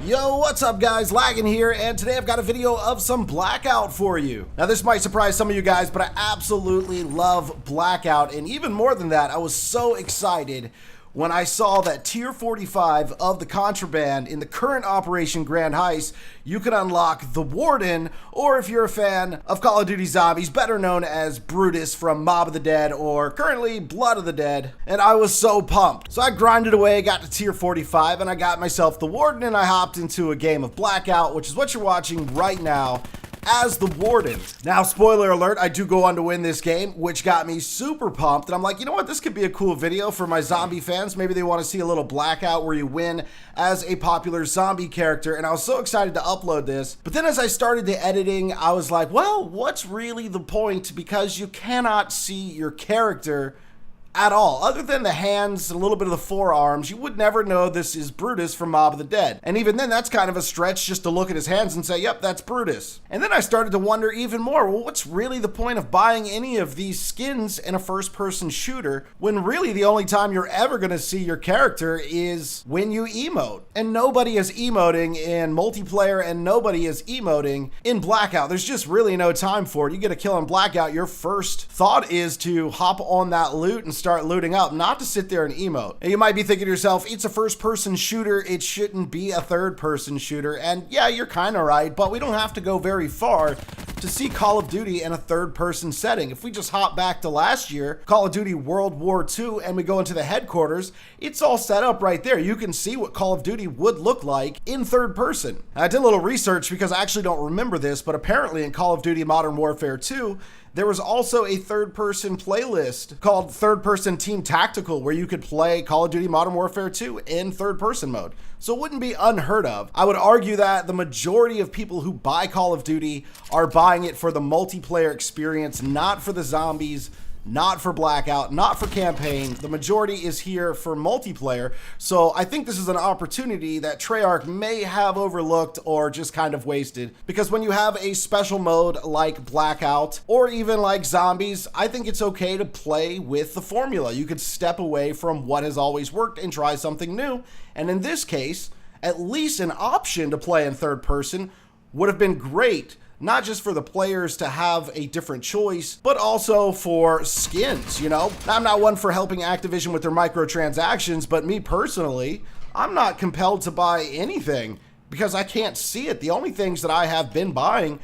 Yo, what's up guys, Lagging here, and today I've got a video of some Blackout for you. Now this might surprise some of you guys, but I absolutely love Blackout, and even more than that, I was so excited when I saw that Tier 45 of the Contraband in the current Operation Grand Heist, you can unlock the Warden, or if you're a fan of Call of Duty Zombies, better known as Brutus from Mob of the Dead, or currently Blood of the Dead, and I was so pumped. So I grinded away, got to Tier 45, and I got myself the Warden, and I hopped into a game of Blackout, which is what you're watching right now, as the Warden. Now, spoiler alert, I do go on to win this game, which got me super pumped, and I'm like, you know what, this could be a cool video for my zombie fans. Maybe they want to see a little Blackout where you win as a popular zombie character, and I was so excited to upload this. But then as I started the editing, I was like, well, what's really the point? Because you cannot see your character at all. Other than the hands and a little bit of the forearms, you would never know this is Brutus from Mob of the Dead. And even then, that's kind of a stretch just to look at his hands and say, yep, that's Brutus. And then I started to wonder even more, well, what's really the point of buying any of these skins in a first-person shooter when really the only time you're ever gonna see your character is when you emote? And nobody is emoting in multiplayer and nobody is emoting in Blackout. There's just really no time for it. You get a kill in Blackout, your first thought is to hop on that loot and start looting up, not to sit there and emote. And you might be thinking to yourself, it's a first-person shooter, it shouldn't be a third-person shooter. And yeah, you're kind of right, but we don't have to go very far to see Call of Duty in a third-person setting. If we just hop back to last year, Call of Duty World War II, and we go into the headquarters, it's all set up right there. You can see what Call of Duty would look like in third person. I did a little research because I actually don't remember this, but apparently in Call of Duty Modern Warfare 2, there was also a third-person playlist called Third Person Team Tactical where you could play Call of Duty Modern Warfare 2 in third-person mode. So it wouldn't be unheard of. I would argue that the majority of people who buy Call of Duty are buying it for the multiplayer experience, not for the zombies, not for Blackout, not for campaign. The majority is here for multiplayer. So I think this is an opportunity that Treyarch may have overlooked or just kind of wasted. Because when you have a special mode like Blackout or even like Zombies, I think it's okay to play with the formula. You could step away from what has always worked and try something new. And in this case, at least an option to play in third person would have been great. Not just for the players to have a different choice, but also for skins, you know? I'm not one for helping Activision with their microtransactions, but me personally, I'm not compelled to buy anything because I can't see it. The only things that I have been buying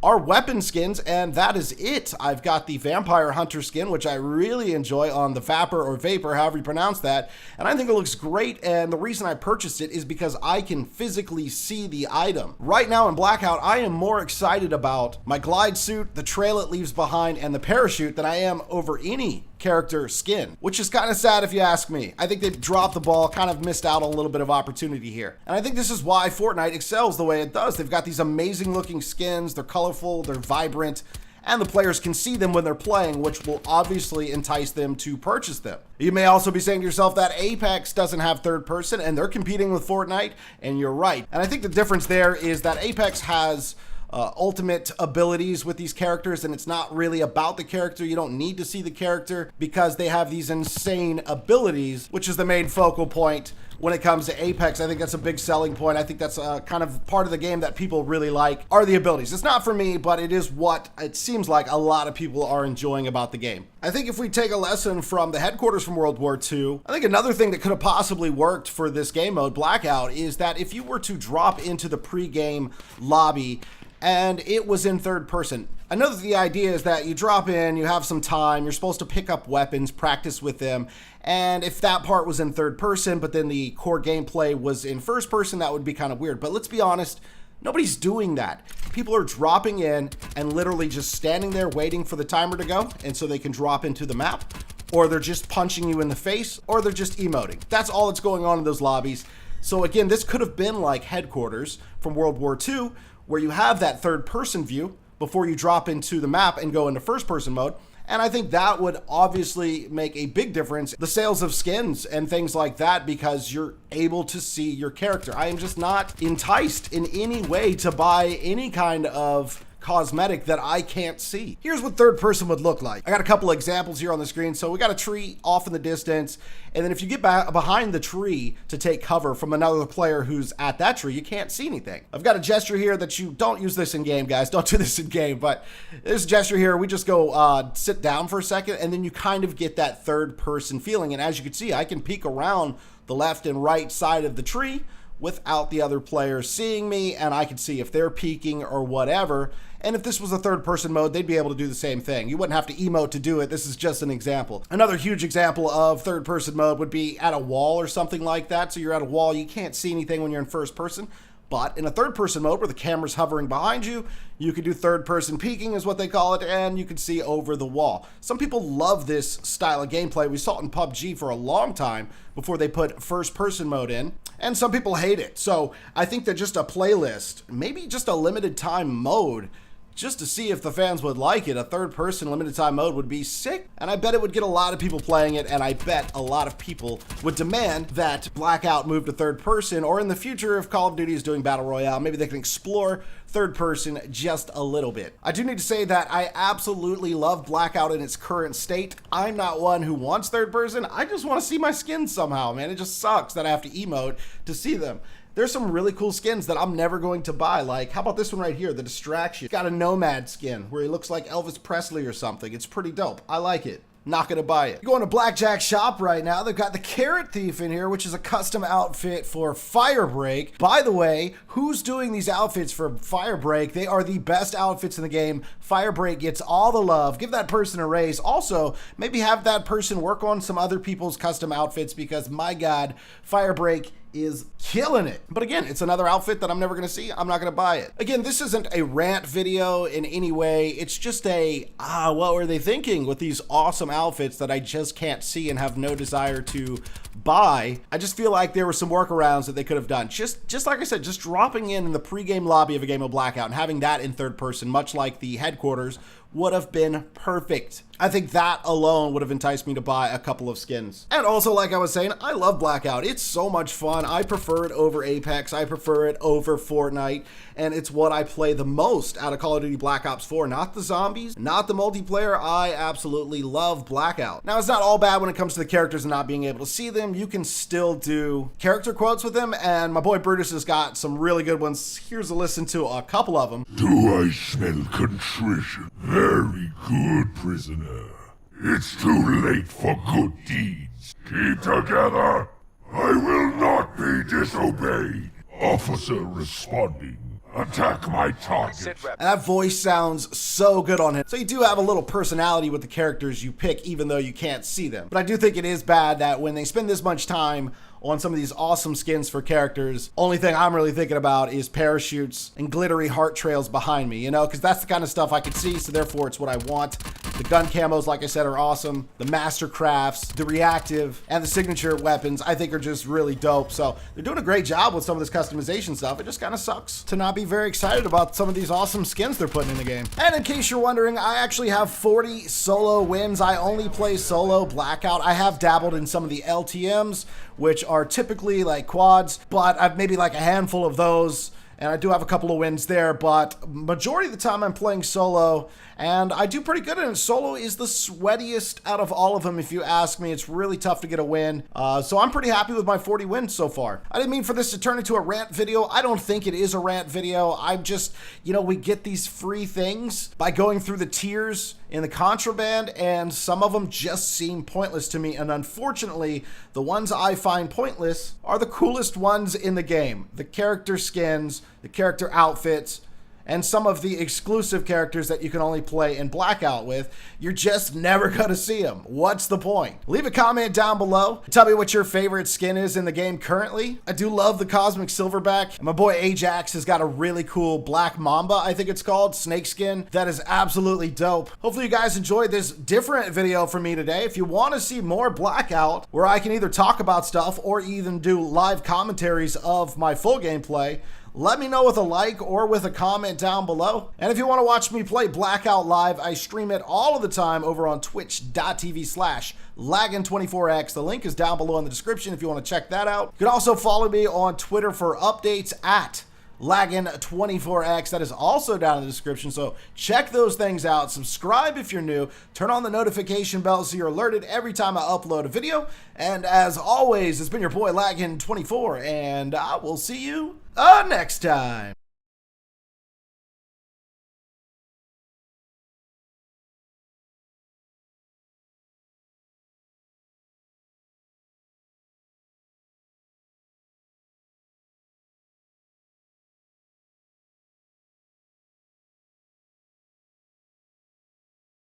are weapon skins, and that is it. I've got the Vampire Hunter skin, which I really enjoy on the Vapor or Vapor, however you pronounce that, and I think it looks great, and the reason I purchased it is because I can physically see the item. Right now in Blackout, I am more excited about my glide suit, the trail it leaves behind, and the parachute than I am over any character skin, which is kind of sad if you ask me. I think they've dropped the ball, kind of missed out on a little bit of opportunity here. And I think this is why Fortnite excels the way it does. They've got these amazing looking skins, they're colorful, they're vibrant, and the players can see them when they're playing, which will obviously entice them to purchase them. You may also be saying to yourself that Apex doesn't have third person and they're competing with Fortnite, and you're right. And I think the difference there is that Apex has ultimate abilities with these characters, and it's not really about the character. You don't need to see the character because they have these insane abilities, which is the main focal point when it comes to Apex. I think that's a big selling point. I think that's kind of part of the game that people really like are the abilities. It's not for me, but it is what it seems like a lot of people are enjoying about the game. I think if we take a lesson from the headquarters from World War II, I think another thing that could have possibly worked for this game mode, Blackout, is that if you were to drop into the pre-game lobby and it was in third person. I know that the idea is that you drop in, you have some time, you're supposed to pick up weapons, practice with them, and if that part was in third person, but then the core gameplay was in first person, that would be kind of weird. But let's be honest, nobody's doing that. People are dropping in and literally just standing there waiting for the timer to go, and so they can drop into the map, or they're just punching you in the face, or they're just emoting. That's all that's going on in those lobbies. So again, this could have been like headquarters from World War II, where you have that third person view before you drop into the map and go into first person mode. And I think that would obviously make a big difference, the sales of skins and things like that, because you're able to see your character. I am just not enticed in any way to buy any kind of cosmetic that I can't see. Here's what third person would look like. I got a couple of examples here on the screen. So we got a tree off in the distance, and then if you get behind the tree to take cover from another player who's at that tree, you can't see anything. I've got a gesture here that you don't use this in game, guys. Don't do this in game, but this gesture here, we just go sit down for a second, and then you kind of get that third person feeling. And as you can see, I can peek around the left and right side of the tree without the other player seeing me, and I can see if they're peeking or whatever. And if this was a third person mode, they'd be able to do the same thing. You wouldn't have to emote to do it. This is just an example. Another huge example of third person mode would be at a wall or something like that. So you're at a wall, you can't see anything when you're in first person. But in a third person mode where the camera's hovering behind you, you can do third person peeking is what they call it, and you can see over the wall. Some people love this style of gameplay. We saw it in PUBG for a long time before they put first person mode in, and some people hate it. So I think that just a playlist, maybe just a limited time mode, just to see if the fans would like it. A third person limited time mode would be sick, and I bet it would get a lot of people playing it, and I bet a lot of people would demand that Blackout move to third person, or in the future, if Call of Duty is doing Battle Royale, maybe they can explore third person just a little bit. I do need to say that I absolutely love Blackout in its current state. I'm not one who wants third person. I just want to see my skins somehow, man. It just sucks that I have to emote to see them. There's some really cool skins that I'm never going to buy. Like, how about this one right here, the Distraction? It's got a Nomad skin where he looks like Elvis Presley or something. It's pretty dope. I like it. Not gonna buy it. Going to Blackjack's shop right now. They've got the Carrot Thief in here, which is a custom outfit for Firebreak. By the way, who's doing these outfits for Firebreak? They are the best outfits in the game. Firebreak gets all the love. Give that person a raise. Also, maybe have that person work on some other people's custom outfits, because my God, Firebreak is killing it. But again, it's another outfit that I'm never gonna see. I'm not gonna buy it. Again, this isn't a rant video in any way. It's just a, what were they thinking with these awesome outfits that I just can't see and have no desire to buy. I just feel like there were some workarounds that they could have done. Just like I said, just dropping in the pregame lobby of a game of Blackout and having that in third person, much like the headquarters, would have been perfect. I think that alone would have enticed me to buy a couple of skins. And also, like I was saying, I love Blackout. It's so much fun. I prefer it over Apex. I prefer it over Fortnite. And it's what I play the most out of Call of Duty Black Ops 4. Not the zombies, not the multiplayer. I absolutely love Blackout. Now, it's not all bad when it comes to the characters and not being able to see them. You can still do character quotes with them. And my boy Brutus has got some really good ones. Here's a listen to a couple of them. Do I smell contrition? Very good, prisoner. It's too late for good deeds. Keep together. I will not be disobeyed. Officer responding. Attack my target. And that voice sounds so good on him. So you do have a little personality with the characters you pick, even though you can't see them. But I do think it is bad that when they spend this much time on some of these awesome skins for characters, only thing I'm really thinking about is parachutes and glittery heart trails behind me, you know, because that's the kind of stuff I can see, so therefore it's what I want. The gun camos, like I said, are awesome. The master crafts, the reactive, and the signature weapons, I think are just really dope. So they're doing a great job with some of this customization stuff. It just kind of sucks to not be very excited about some of these awesome skins they're putting in the game. And in case you're wondering, I actually have 40 solo wins. I only play solo Blackout. I have dabbled in some of the LTMs, which are typically like quads, but I've maybe like a handful of those, and I do have a couple of wins there, but majority of the time I'm playing solo, and I do pretty good in it. Solo is the sweatiest out of all of them, if you ask me. It's really tough to get a win, so I'm pretty happy with my 40 wins so far. I didn't mean for this to turn into a rant video. I don't think it is a rant video. I'm just, you know, we get these free things by going through the tiers in the contraband, and some of them just seem pointless to me, and unfortunately, the ones I find pointless are the coolest ones in the game. The character skins, the character outfits, and some of the exclusive characters that you can only play in Blackout with. You're just never gonna see them. What's the point? Leave a comment down below. Tell me what your favorite skin is in the game currently. I do love the Cosmic Silverback. And my boy Ajax has got a really cool Black Mamba, I think it's called, snake skin. That is absolutely dope. Hopefully you guys enjoyed this different video from me today. If you want to see more Blackout, where I can either talk about stuff or even do live commentaries of my full gameplay, let me know with a like or with a comment down below. And if you want to watch me play Blackout live, I stream it all of the time over on twitch.tv/laggin24x. The link is down below in the description if you want to check that out. You can also follow me on Twitter for updates at Laggin24X. That is also down in the description, so check those things out. Subscribe if you're new. Turn on the notification bell so you're alerted every time I upload a video. And as always, it's been your boy Laggin24, and I will see you next time.